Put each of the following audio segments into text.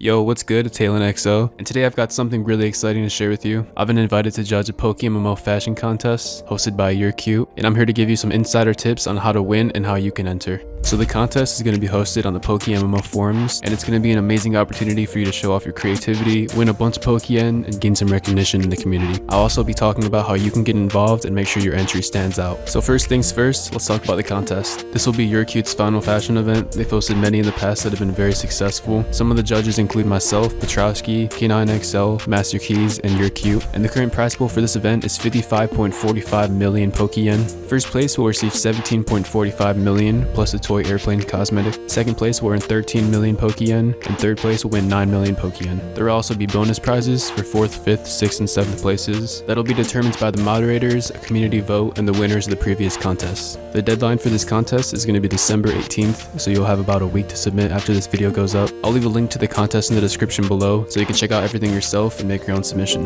Yo, what's good? It's XO, and today I've got something really exciting to share with you. I've been invited to judge a PokeMMO fashion contest hosted by urCute, and I'm here to give you some insider tips on how to win and how you can enter. So the contest is going to be hosted on the PokeMMO forums, and it's going to be an amazing opportunity for you to show off your creativity, win a bunch of Pokeyen, and gain some recognition in the community. I'll also be talking about how you can get involved and make sure your entry stands out. So first things first, let's talk about the contest. This will be urCute's final fashion event. They've hosted many in the past that have been very successful. Some of the judges include myself, Petrowski, K9XL, Master Keys, and urCute. And the current prize pool for this event is 55.45 million Pokeyen. First place will receive 17.45 million plus a toy airplane cosmetic. Second place will earn 13 million Pokeyen, and third place will win 9 million Pokeyen. There will also be bonus prizes for 4th, 5th, 6th, and 7th places. That'll be determined by the moderators, a community vote, and the winners of the previous contests. The deadline for this contest is going to be December 18th, so you'll have about a week to submit after this video goes up. I'll leave a link to the contest in the description below so you can check out everything yourself and make your own submission.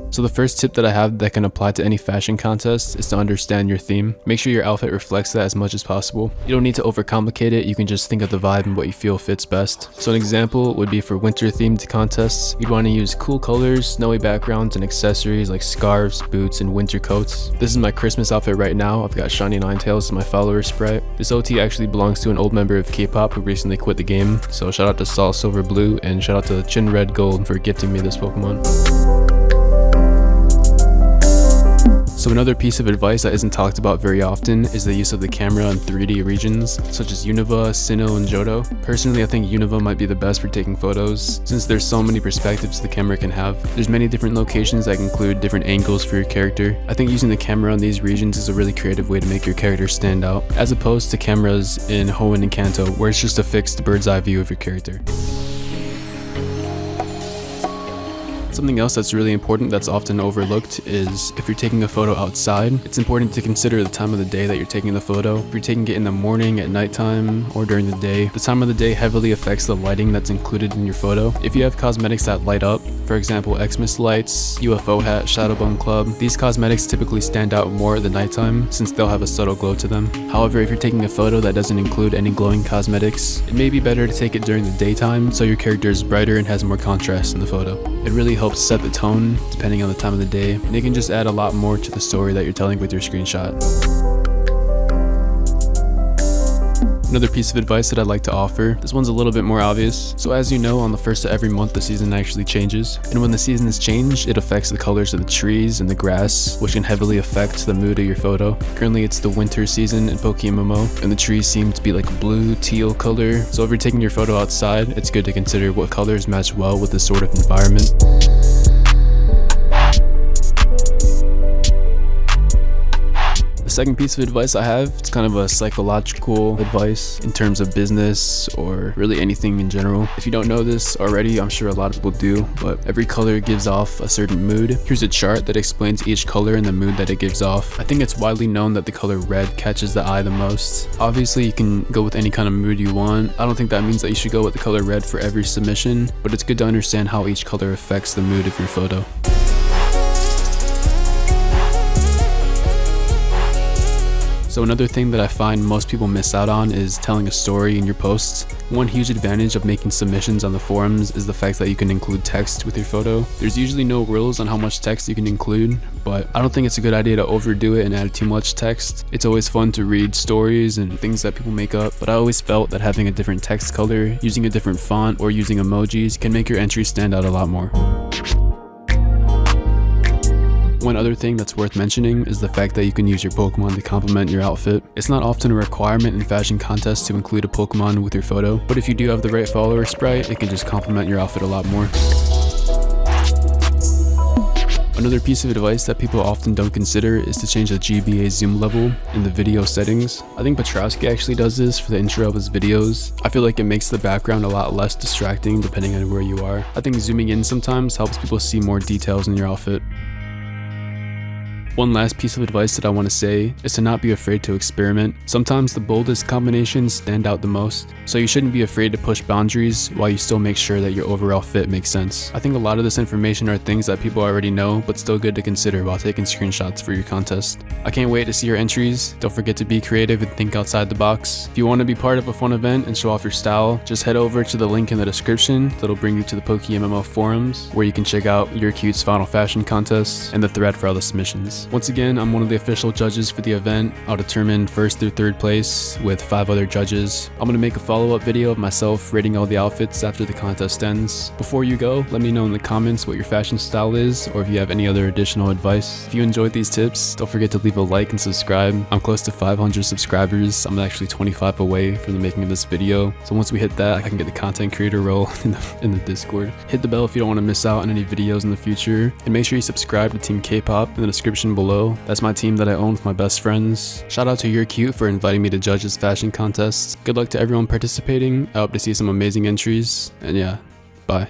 So the first tip that I have that can apply to any fashion contest is to understand your theme. Make sure your outfit reflects that as much as possible. You don't need to overcomplicate it, you can just think of the vibe and what you feel fits best. So an example would be for winter themed contests, you'd want to use cool colors, snowy backgrounds, and accessories like scarves, boots, and winter coats. This is my Christmas outfit right now. I've got shiny Ninetales as my follower sprite. This OT actually belongs to an old member of K-pop who recently quit the game, so shout out to Salt Silver Blue and shout out to Chin Red Gold for gifting me this Pokemon. So another piece of advice that isn't talked about very often is the use of the camera in 3D regions, such as Unova, Sinnoh, and Johto. Personally, I think Unova might be the best for taking photos, since there's so many perspectives the camera can have. There's many different locations that include different angles for your character. I think using the camera in these regions is a really creative way to make your character stand out, as opposed to cameras in Hoenn and Kanto, where it's just a fixed bird's eye view of your character. Something else that's really important that's often overlooked is if you're taking a photo outside, it's important to consider the time of the day that you're taking the photo. If you're taking it in the morning, at nighttime, or during the day, the time of the day heavily affects the lighting that's included in your photo. If you have cosmetics that light up, for example Xmas lights, UFO hat, Shadowbone Club, these cosmetics typically stand out more at the nighttime since they'll have a subtle glow to them. However, if you're taking a photo that doesn't include any glowing cosmetics, it may be better to take it during the daytime so your character is brighter and has more contrast in the photo. It really helps set the tone depending on the time of the day, and it can just add a lot more to the story that you're telling with your screenshot. Another piece of advice that I'd like to offer, this one's a little bit more obvious. So as you know, on the first of every month the season actually changes, and when the seasons change, it affects the colors of the trees and the grass, which can heavily affect the mood of your photo. Currently it's the winter season in PokeMMO, and the trees seem to be like a blue, teal color. So if you're taking your photo outside, it's good to consider what colors match well with this sort of environment. The second piece of advice I have, it's kind of a psychological advice in terms of business or really anything in general. If you don't know this already, I'm sure a lot of people do, but every color gives off a certain mood. Here's a chart that explains each color and the mood that it gives off. I think it's widely known that the color red catches the eye the most. Obviously, you can go with any kind of mood you want. I don't think that means that you should go with the color red for every submission, but it's good to understand how each color affects the mood of your photo. So another thing that I find most people miss out on is telling a story in your posts. One huge advantage of making submissions on the forums is the fact that you can include text with your photo. There's usually no rules on how much text you can include, but I don't think it's a good idea to overdo it and add too much text. It's always fun to read stories and things that people make up, but I always felt that having a different text color, using a different font, or using emojis can make your entry stand out a lot more. One other thing that's worth mentioning is the fact that you can use your Pokemon to complement your outfit. It's not often a requirement in fashion contests to include a Pokemon with your photo, but if you do have the right follower sprite, it can just complement your outfit a lot more. Another piece of advice that people often don't consider is to change the GBA zoom level in the video settings. I think Petrowski actually does this for the intro of his videos. I feel like it makes the background a lot less distracting depending on where you are. I think zooming in sometimes helps people see more details in your outfit. One last piece of advice that I want to say is to not be afraid to experiment. Sometimes the boldest combinations stand out the most, so you shouldn't be afraid to push boundaries while you still make sure that your overall fit makes sense. I think a lot of this information are things that people already know, but still good to consider while taking screenshots for your contest. I can't wait to see your entries. Don't forget to be creative and think outside the box. If you want to be part of a fun event and show off your style, just head over to the link in the description that'll bring you to the PokeMMO forums, where you can check out urCute's final fashion contest and the thread for all the submissions. Once again, I'm one of the official judges for the event. I'll determine 1st through 3rd place with 5 other judges. I'm gonna make a follow-up video of myself rating all the outfits after the contest ends. Before you go, let me know in the comments what your fashion style is, or if you have any other additional advice. If you enjoyed these tips, don't forget to leave a like and subscribe. I'm close to 500 subscribers. I'm actually 25 away from the making of this video. So once we hit that, I can get the content creator role in the Discord. Hit the bell if you don't want to miss out on any videos in the future, and make sure you subscribe to Team K-pop in the description below. That's my team that I own with my best friends. Shout out to urCute for inviting me to judge this fashion contest. Good luck to everyone participating. I hope to see some amazing entries, and yeah, bye.